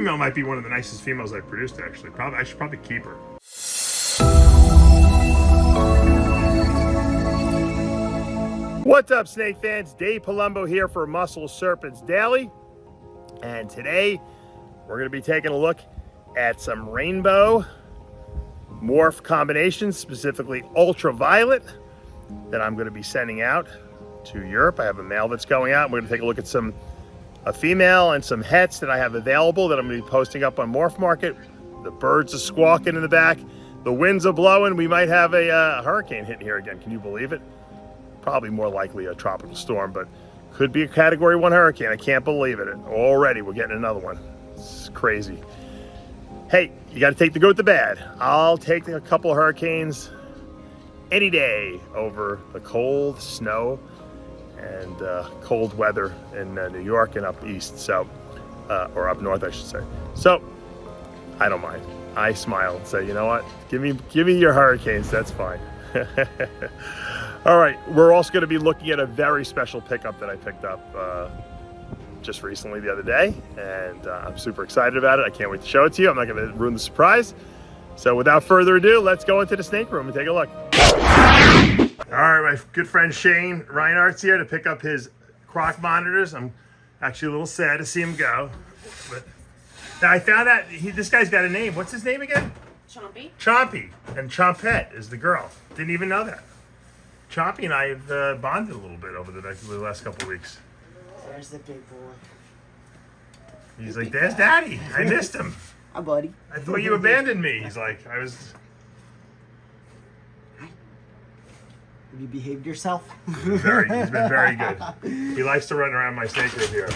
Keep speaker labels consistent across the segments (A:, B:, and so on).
A: female might be one of the nicest females I've produced, actually. I should probably keep her. What's up, snake fans? Dave Palumbo here for Muscle Serpents Daily. And today, we're going to be taking a look at some rainbow morph combinations, specifically ultraviolet, that I'm going to be sending out to Europe. I have a male that's going out. We're going to take a look at a female and some hets that I have available that I'm going to be posting up on Morph Market. The birds are squawking in the back. The winds are blowing. We might have a hurricane hitting here again. Can you believe it? Probably more likely a tropical storm, but could be a Category 1 hurricane. I can't believe it. Already, we're getting another one. It's crazy. Hey, you got to take the good with the bad. I'll take a couple of hurricanes any day over the cold, snow, and cold weather in New York and up east, so or up north, I should say. So I don't mind. I smile and say, you know what? Give me your hurricanes. That's fine. All right, we're also going to be looking at a very special pickup that I picked up just recently the other day, and I'm super excited about it. I can't wait to show it to you. I'm not going to ruin the surprise. So without further ado, let's go into the snake room and take a look. All right, my good friend Shane Reinhardt's here to pick up his Croc monitors. I'm actually a little sad to see him go. But now I found out this guy's got a name. What's his name again?
B: Chompy.
A: Chompy. And Chompette is the girl. Didn't even know that. Chompy and I have bonded a little bit over the last couple of weeks.
B: There's the big boy.
A: He's like, there's Daddy. I missed him.
B: Hi, buddy.
A: I thought you abandoned me. He's like, I was...
B: Have you behaved yourself?
A: He's been very good. He likes to run around my snake room here.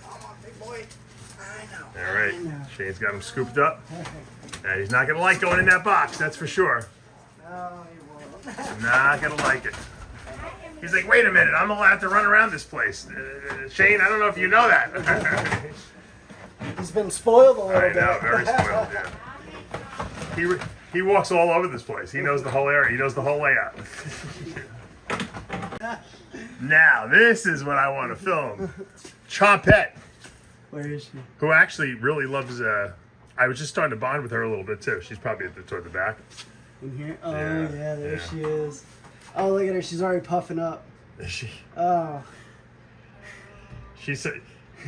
B: Come on, big boy. I know.
A: All right, Shane's got him scooped up. And he's not gonna like going in that box, that's for sure.
B: No, he won't.
A: Not gonna like it. He's like, wait a minute, I'm allowed to run around this place. Shane, I don't know if you know that.
B: He's been spoiled a little bit.
A: I know, very spoiled, yeah. He walks all over this place. He knows the whole area. He knows the whole layout. Now, this is what I want to film. Chompette.
B: Where is she?
A: Who actually really loves, I was just starting to bond with her a little bit too. She's probably toward the back.
B: In here? Oh, yeah, there she is. Oh, look at her. She's already puffing up.
A: Is she?
B: Oh.
A: She said,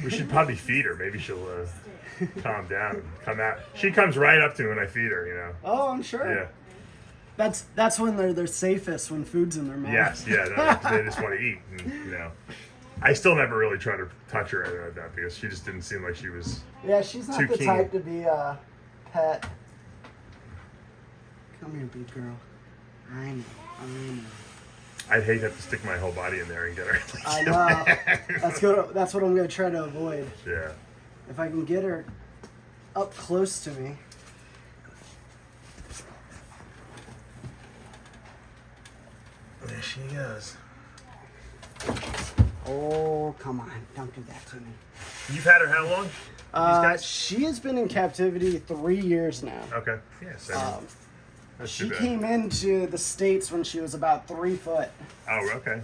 A: we should probably feed her. Maybe she'll calm down and come out. She comes right up to me when I feed her, you know.
B: Oh, I'm sure.
A: Yeah.
B: That's when they're safest, when food's in their mouth.
A: Yes, yeah. No, they just want to eat, and, you know. I still never really tried to touch her or anything like that because she just didn't seem like she was.
B: Yeah, she's not the type to be a pet. Come here, big girl. I know.
A: I'd hate to have to stick my whole body in there and get her.
B: I know. That's what I'm going to try to avoid.
A: Yeah.
B: If I can get her up close to me.
A: There she goes.
B: Oh, come on. Don't do that to me.
A: You've had her how long?
B: She has been in captivity 3 years now.
A: Okay. Yeah.
B: She came into the States when she was about 3 foot.
A: Oh, okay.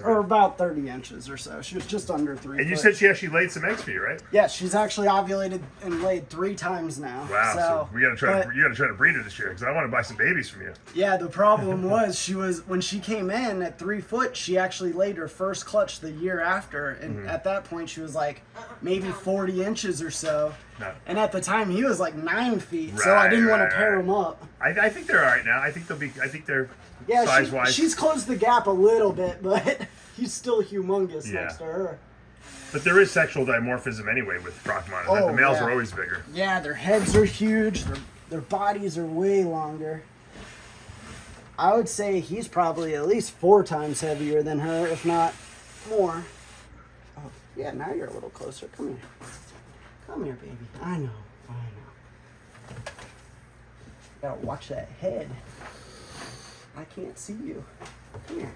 B: Or about 30 inches or so. She was just under 3
A: And
B: foot.
A: you said she actually laid some eggs for you, right?
B: Yeah, she's actually ovulated and laid 3 times now.
A: Wow. So you gotta try to breed her this year because I want to buy some babies from you.
B: Yeah, the problem was when she came in at 3 foot, she actually laid her first clutch the year after, and at that point she was like maybe 40 inches or so. No. And at the time he was like 9 feet, so I didn't want to pair him up.
A: I think they're all right now. I think they're size-wise.
B: She's closed the gap a little bit, but he's still humongous next to her.
A: But there is sexual dimorphism anyway with Croc monitors. The males are always bigger.
B: Yeah, their heads are huge. Their bodies are way longer. I would say he's probably at least 4 times heavier than her, if not more. Oh, yeah, now you're a little closer. Come here. Come here, baby. I know. Gotta watch that head. I can't see you. Come here.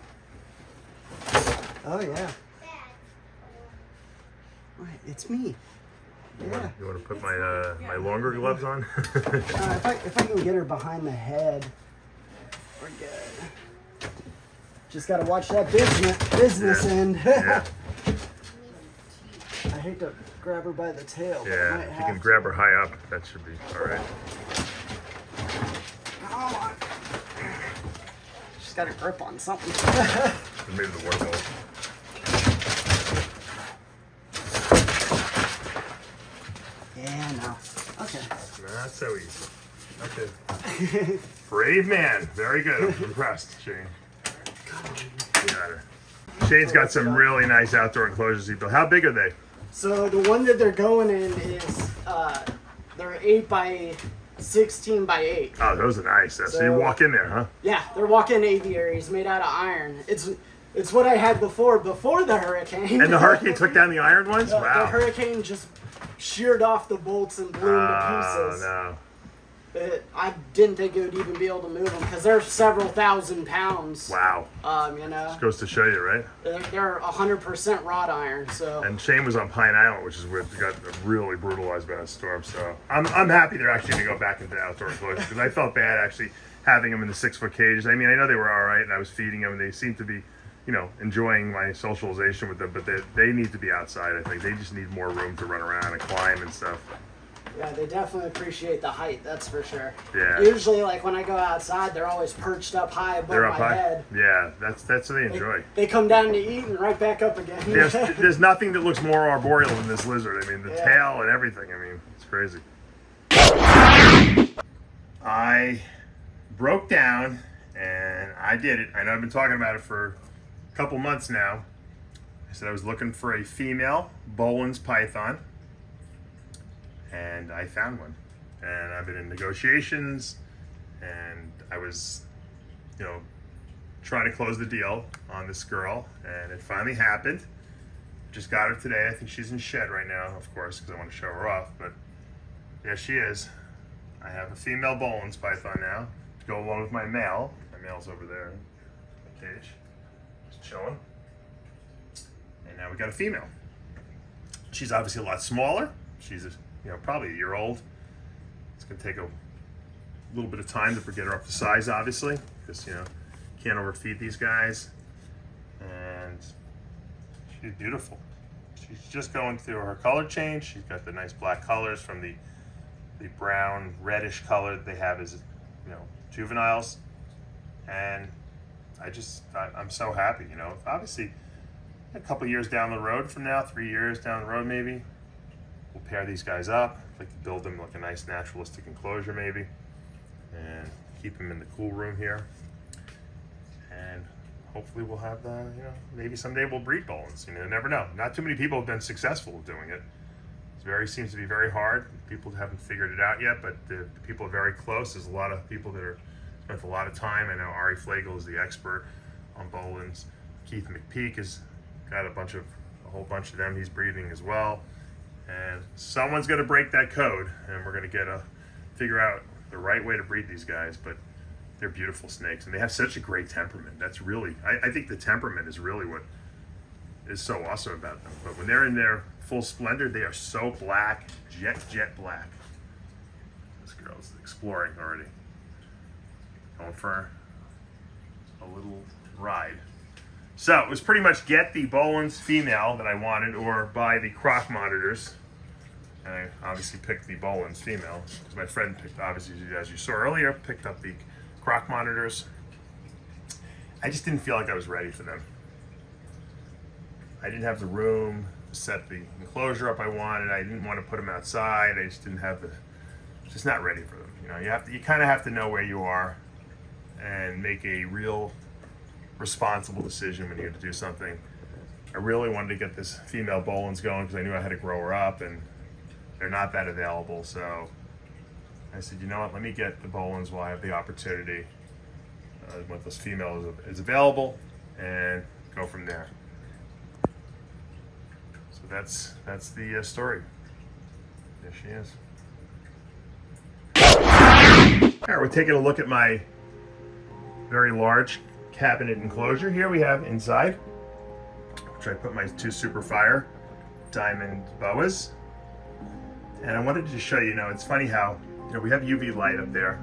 B: Oh, yeah. Right, it's me. Yeah.
A: You want to put my longer gloves on?
B: If I can get her behind the head, we're good. Just gotta watch that business end.
A: Yeah.
B: I hate to grab her by the tail. But I
A: Yeah,
B: might
A: if you
B: have
A: can
B: to.
A: grab her high up, that should be all right.
B: Come on. She's got a grip on something.
A: Maybe the water bowl.
B: Yeah, no. Okay.
A: Not so easy. Okay. Brave man. Very good. I'm impressed, Shane. You got her. Shane's got some really nice outdoor enclosures he built. How big are they?
B: So the one that they're going in is they're 8 by 16 by 8.
A: Oh, those are nice. So you walk in there, huh?
B: Yeah, they're walk-in aviaries made out of iron. It's what I had before the hurricane.
A: And the hurricane took down the iron ones?
B: The
A: Wow.
B: hurricane just sheared off the bolts and blew them to pieces.
A: Oh, no.
B: I didn't think it would even be able to move them because they're several thousand pounds.
A: Wow.
B: You know.
A: Just goes to show you, right?
B: They're 100% wrought iron. So.
A: And Shane was on Pine Island, which is where they got really brutalized by a storm. So I'm happy they're actually going to go back into outdoor enclosures because I felt bad actually having them in the 6-foot cages. I mean, I know they were all right, and I was feeding them, and they seemed to be, you know, enjoying my socialization with them. But they need to be outside. I think they just need more room to run around and climb and stuff.
B: Yeah, they definitely appreciate the height, that's for sure.
A: Yeah.
B: Usually, like when I go outside, they're always perched up high above my head.
A: Yeah, that's what they enjoy.
B: They come down to eat and right back up again.
A: There's nothing that looks more arboreal than this lizard. I mean, the tail and everything. I mean, it's crazy. I broke down, and I did it. I know I've been talking about it for a couple months now. I said I was looking for a female Boelen's python. And I found one, and I've been in negotiations, and I was, you know, trying to close the deal on this girl, and it finally happened. Just got her today. I think she's in shed right now, of course, because I want to show her off, but yeah, she is. I have a female Boelen's python now to go along with my male. My male's over there in the cage, just chilling. And now we got a female. She's obviously a lot smaller. She's probably a year old. It's gonna take a little bit of time to get her up to size, obviously, because can't overfeed these guys. And she's beautiful. She's just going through her color change. She's got the nice black colors from the brown reddish color they have as juveniles. And I'm so happy. Obviously a couple years down the road from now, 3 years down the road maybe, we'll pair these guys up. I'd like to build them like a nice naturalistic enclosure maybe, and keep them in the cool room here. And hopefully we'll have maybe someday we'll breed Boelens. You never know. Not too many people have been successful with doing it. Seems to be very hard. People haven't figured it out yet, but the people are very close. There's a lot of people that are spent a lot of time. I know Ari Flagel is the expert on Boelens. Keith McPeak has got a whole bunch of them he's breeding as well. And someone's going to break that code, and we're going to figure out the right way to breed these guys. But they're beautiful snakes, and they have such a great temperament. That's really, I think the temperament is really what is so awesome about them. But when they're in their full splendor, they are so black, jet black. This girl's exploring already. Going for a little ride. So it was pretty much get the Boelen's female that I wanted, or buy the Croc monitors. And I obviously picked the Boelen's female because my friend picked, obviously, as you saw earlier, picked up the Croc monitors. I just didn't feel like I was ready for them. I didn't have the room to set the enclosure up I wanted. I didn't want to put them outside. I just didn't have just not ready for them. You kind of have to know where you are and make a real responsible decision when you're to do something. I really wanted to get this female Boelen's going because I knew I had to grow her up, and they're not that available. So I said, you know what, let me get the Boelen's while I have the opportunity when this female is available, and go from there. So that's the story. There she is. All right, we're taking a look at my very large cabinet enclosure here we have inside, which I put my 2 Super Fire diamond boas. And I wanted to show you, it's funny how we have UV light up there,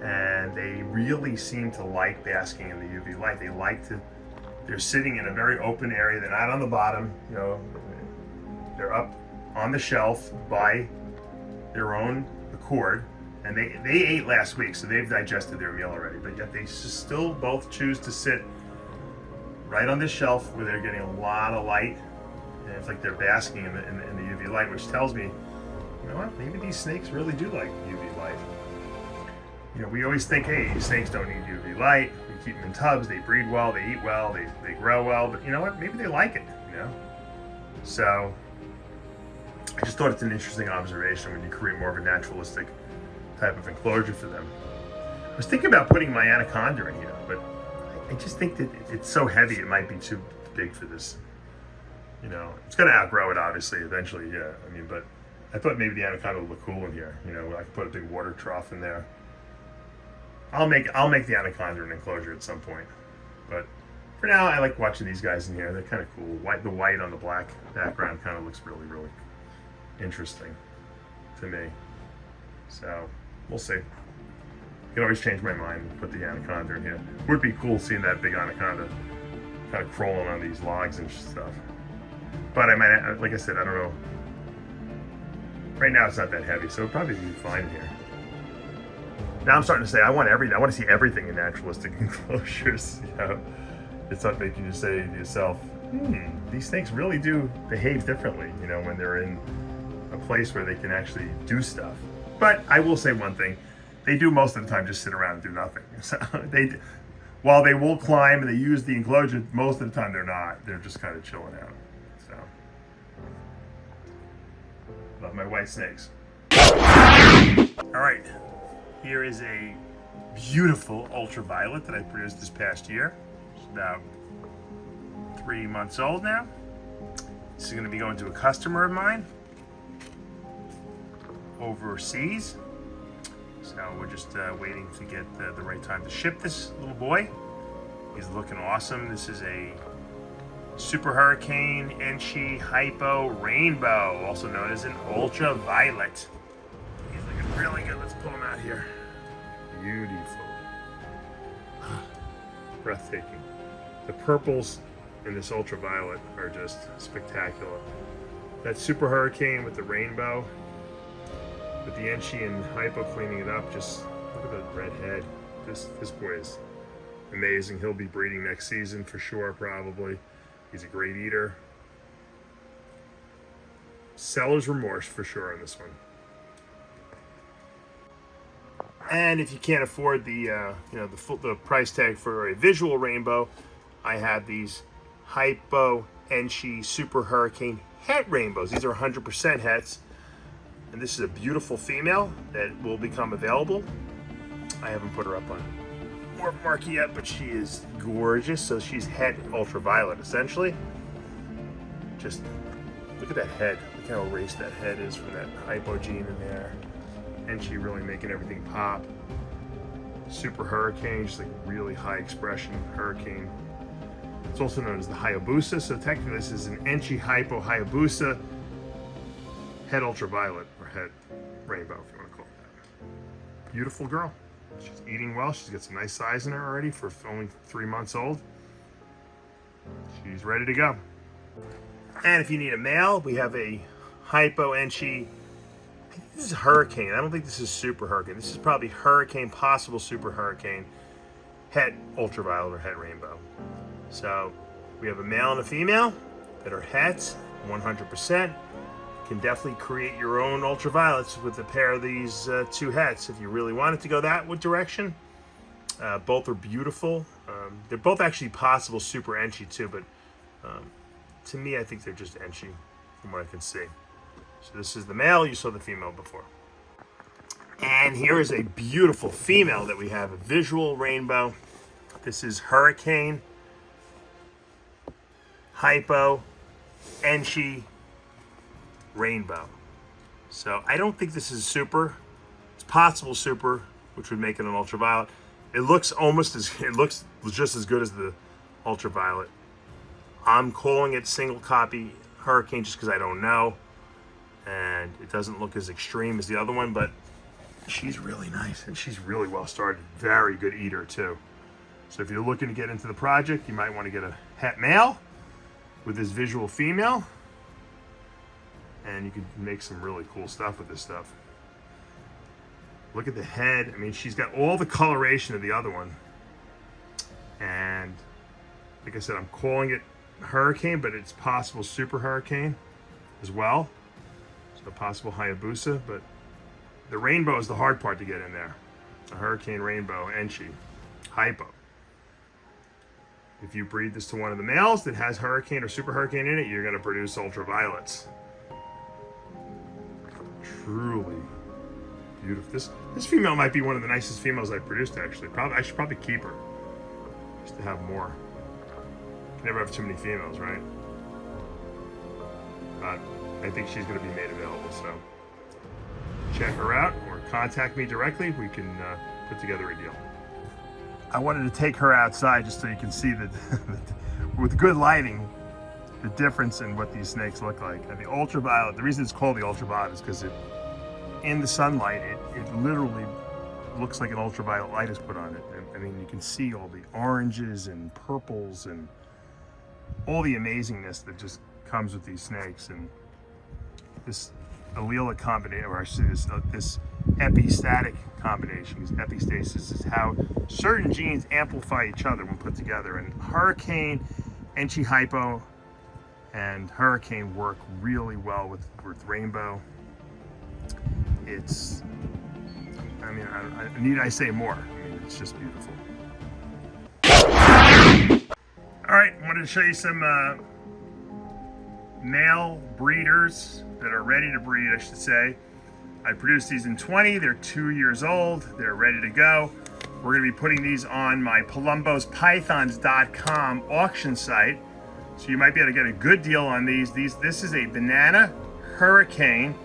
A: and they really seem to like basking in the UV light. They're sitting in a very open area. They're not on the bottom, They're up on the shelf by their own accord, and they ate last week, so they've digested their meal already, but yet they still both choose to sit right on this shelf where they're getting a lot of light, and it's like they're basking in the UV light, which tells me, you know what, maybe these snakes really do like UV light. You know, we always think, hey, snakes don't need UV light, we keep them in tubs, they breed well, they eat well, they grow well, but you know what, maybe they like it, you know? So, I just thought it's an interesting observation when you create more of a naturalistic type of enclosure for them. I was thinking about putting my anaconda in here, but I just think that it's so heavy it might be too big for this. You know, it's gonna outgrow it obviously eventually, yeah. I mean, but I thought maybe the anaconda would look cool in here. You know, I could put a big water trough in there. I'll make the anaconda an enclosure at some point. But for now, I like watching these guys in here. They're kind of cool. The white on the black background kind of looks really, really interesting to me. So we'll see. I can always change my mind and put the anaconda in here. Would be cool seeing that big anaconda kind of crawling on these logs and stuff. But I might, like I said, I don't know. Right now it's not that heavy, so it'll probably be fine in here. Now I'm starting to say I want to see everything in naturalistic enclosures. You know, it's not making you say to yourself, these snakes really do behave differently, you know, when they're in a place where they can actually do stuff. But I will say one thing, they do most of the time just sit around and do nothing. So while they will climb and they use the enclosure, most of the time they're not. They're just kind of chilling out. So, love my white snakes. All right, here is a beautiful ultraviolet that I produced this past year. It's about 3 months old now. This is going to be going to a customer of mine overseas. So we're just waiting to get the right time to ship this little boy. He's looking awesome. This is a Super Hurricane Enchi Hypo Rainbow, also known as an ultraviolet. He's looking really good. Let's pull him out here. Beautiful. Breathtaking. The purples in this ultraviolet are just spectacular. That Super Hurricane with the rainbow, with the Enchi and Hypo cleaning it up, just look at the red head. This boy is amazing. He'll be breeding next season for sure, probably. He's a great eater. Seller's remorse for sure on this one. And if you can't afford the the price tag for a visual rainbow, I have these Hypo Enchi Super Hurricane het rainbows. These are 100% hets. And this is a beautiful female that will become available. I haven't put her up on morph market yet, but she is gorgeous. So she's het ultraviolet, essentially. Just look at that head. Look how erased that head is from that hypo gene in there. And she really making everything pop. Super Hurricane, just like really high expression hurricane. It's also known as the Hayabusa. So technically this is an Enchi Hypo Hayabusa het ultraviolet, or het rainbow, if you want to call it that. Beautiful girl. She's eating well. She's got some nice size in her already for only 3 months old. She's ready to go. And if you need a male, we have a Hypo Enchi. I think this is Hurricane. I don't think this is Super Hurricane. This is probably Hurricane, possible Super Hurricane, het ultraviolet or het rainbow. So we have a male and a female that are hets, 100%. Can definitely create your own ultraviolets with a pair of these two hets if you really wanted to go that direction. Both are beautiful. They're both actually possible Super Enchi too, but to me I think they're just Enchi from what I can see. So this is the male, you saw the female before. And here is a beautiful female that we have, a visual rainbow. This is Hurricane Hypo Enchi Rainbow. So I don't think this is super. It's possible super, which would make it an ultraviolet. It looks just as good as the ultraviolet. I'm calling it single copy Hurricane just because I don't know, and it doesn't look as extreme as the other one, but she's really nice and she's really well started. Very good eater too. So if you're looking to get into the project, you might want to get a het male with this visual female. and you can make some really cool stuff with this stuff. Look at the head. I mean, she's got all the coloration of the other one. And like I said, I'm calling it Hurricane, but it's possible Super Hurricane as well. So possible Hayabusa, but the rainbow is the hard part to get in there. A Hurricane Rainbow, Enchi, Hypo. If you breed this to one of the males that has Hurricane or Super Hurricane in it, you're gonna produce ultraviolets. Truly beautiful. This female might be one of the nicest females I've produced, actually. I should probably keep her, just to have more. You can never have too many females, right? But I think she's going to be made available, so check her out or contact me directly. We can put together a deal. I wanted to take her outside just so you can see that with good lighting, the difference in what these snakes look like. And the ultraviolet, the reason it's called the ultraviolet is because in the sunlight, it literally looks like an ultraviolet light is put on it. I mean, you can see all the oranges and purples and all the amazingness that just comes with these snakes. And this allelic combination, or I should say this epistatic combination, because epistasis is how certain genes amplify each other when put together. And Hurricane, Enchi, Hypo, and Hurricane work really well with Rainbow. It's, I mean, need I say more? I mean, it's just beautiful. All right, I wanted to show you some male breeders that are ready to breed, I should say. I produced these in 20, they're 2 years old, they're ready to go. We're gonna be putting these on my PalombosPythons.com auction site. So you might be able to get a good deal on these. This is a banana hurricane.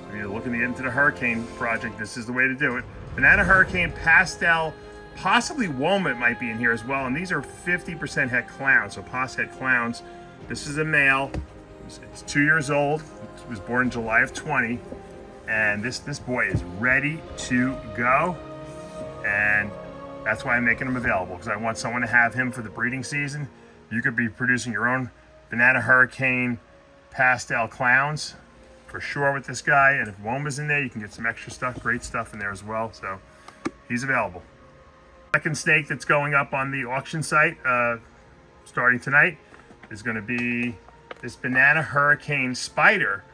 A: If you're looking to get into the hurricane project, this is the way to do it. Banana hurricane pastel, possibly Womit might be in here as well. And these are 50% het clowns, so pos het clowns. This is a male, it's 2 years old. It was born in July of 20. And this boy is ready to go. And that's why I'm making him available, because I want someone to have him for the breeding season. You could be producing your own banana hurricane pastel clowns for sure with this guy. And if Woma's in there, you can get some extra stuff, great stuff in there as well. So he's available. Second snake that's going up on the auction site starting tonight is going to be this banana hurricane spider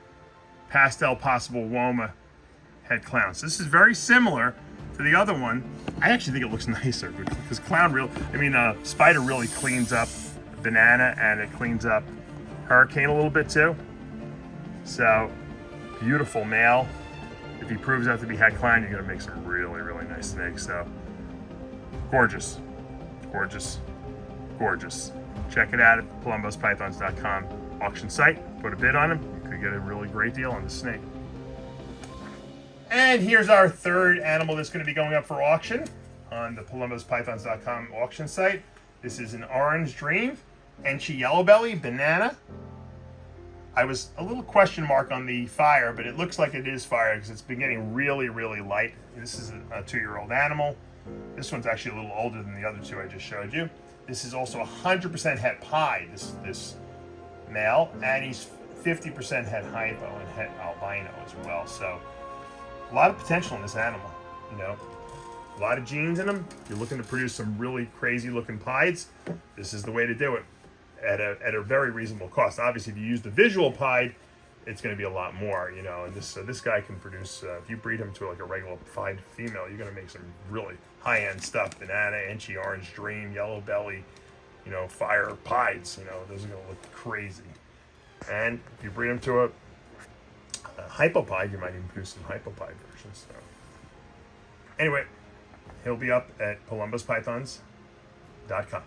A: pastel possible Woma head clowns. This is very similar to the other one. I actually think it looks nicer because spider really cleans up banana and it cleans up hurricane a little bit too. So beautiful male. If he proves out to be head clown, you're gonna make some really, really nice snakes. So gorgeous, gorgeous, gorgeous. Check it out at PalombosPythons.com auction site. Put a bid on him. You could get a really great deal on this snake. And here's our third animal that's going to be going up for auction on the PalombosPythons.com auction site. This is an orange dream, Enchi yellow belly, banana. I was a little question mark on the fire, but it looks like it is fire because it's been getting really, really light. This is a 2-year-old animal. This one's actually a little older than the other two I just showed you. This is also 100% het pie, this male, and he's 50% het hypo and het albino as well. So a lot of potential in this animal, you know, a lot of genes in him. If you're looking to produce some really crazy looking pieds, this is the way to do it at a very reasonable cost. Obviously, if you use the visual pied, it's going to be a lot more, you know. And this guy can produce. If you breed him to like a regular pied female, you're going to make some really high-end stuff. Banana, Enchi, orange dream, yellow belly, you know, fire pieds. You know, those are going to look crazy. And if you breed him to a hypopide, you might even produce some hypopide versions. So anyway, he'll be up at PalombosPythons.com.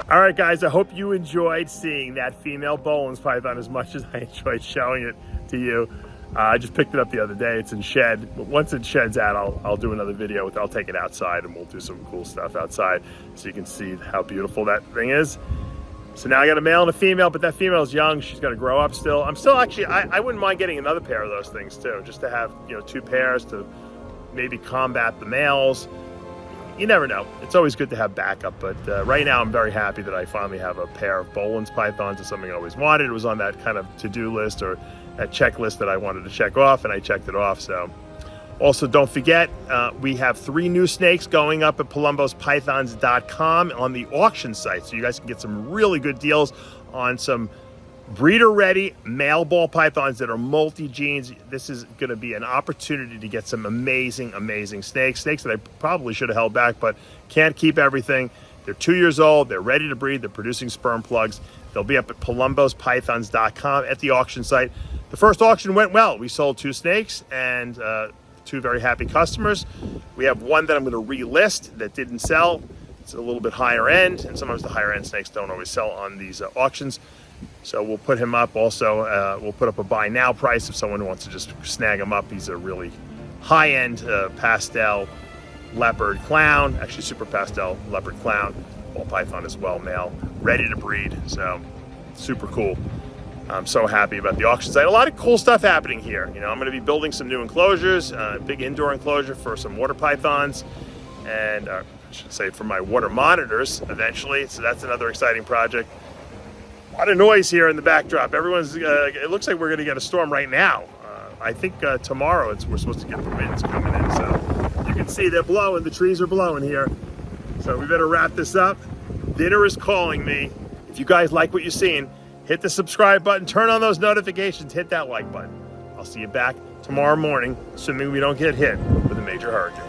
A: All right, guys, I hope you enjoyed seeing that female Boelen's python as much as I enjoyed showing it to you. I just picked it up the other day. It's in shed, but once it sheds out, I'll do another video with it. I'll take it outside and we'll do some cool stuff outside so you can see how beautiful that thing is. So now I got a male and a female, but that female is young. She's going to grow up still. I'm still actually, I wouldn't mind getting another pair of those things too, just to have, you know, 2 pairs to maybe combat the males. you never know. It's always good to have backup, but right now I'm very happy that I finally have a pair of Boelen's pythons. It's something I always wanted. It was on that kind of to-do list or that checklist that I wanted to check off, and I checked it off. So also, don't forget, we have 3 new snakes going up at palumbospythons.com on the auction site, so you guys can get some really good deals on some breeder-ready male ball pythons that are multi-genes. This is going to be an opportunity to get some amazing, amazing snakes that I probably should have held back, but can't keep everything. They're 2 years old. They're ready to breed. They're producing sperm plugs. They'll be up at palumbospythons.com at the auction site. The first auction went well. We sold 2 snakes and 2 very happy customers. We have one that I'm going to relist that didn't sell. It's a little bit higher end, and sometimes the higher end snakes don't always sell on these auctions. So we'll put him up. Also, we'll put up a buy now price if someone wants to just snag him up. He's a really high-end pastel leopard clown, actually super pastel leopard clown, ball python as well, male, ready to breed. So super cool. I'm so happy about the auction site. A lot of cool stuff happening here. You know, I'm going to be building some new enclosures, big indoor enclosure for some water pythons, and I should say for my water monitors eventually. So that's another exciting project. A lot of noise here in the backdrop. Everyone's, it looks like we're going to get a storm right now. I think tomorrow we're supposed to get the winds coming in. So you can see they're blowing, the trees are blowing here. So we better wrap this up. Dinner is calling me. If you guys like what you're seeing, hit the subscribe button, turn on those notifications, hit that like button. I'll see you back tomorrow morning, assuming we don't get hit with a major hurricane.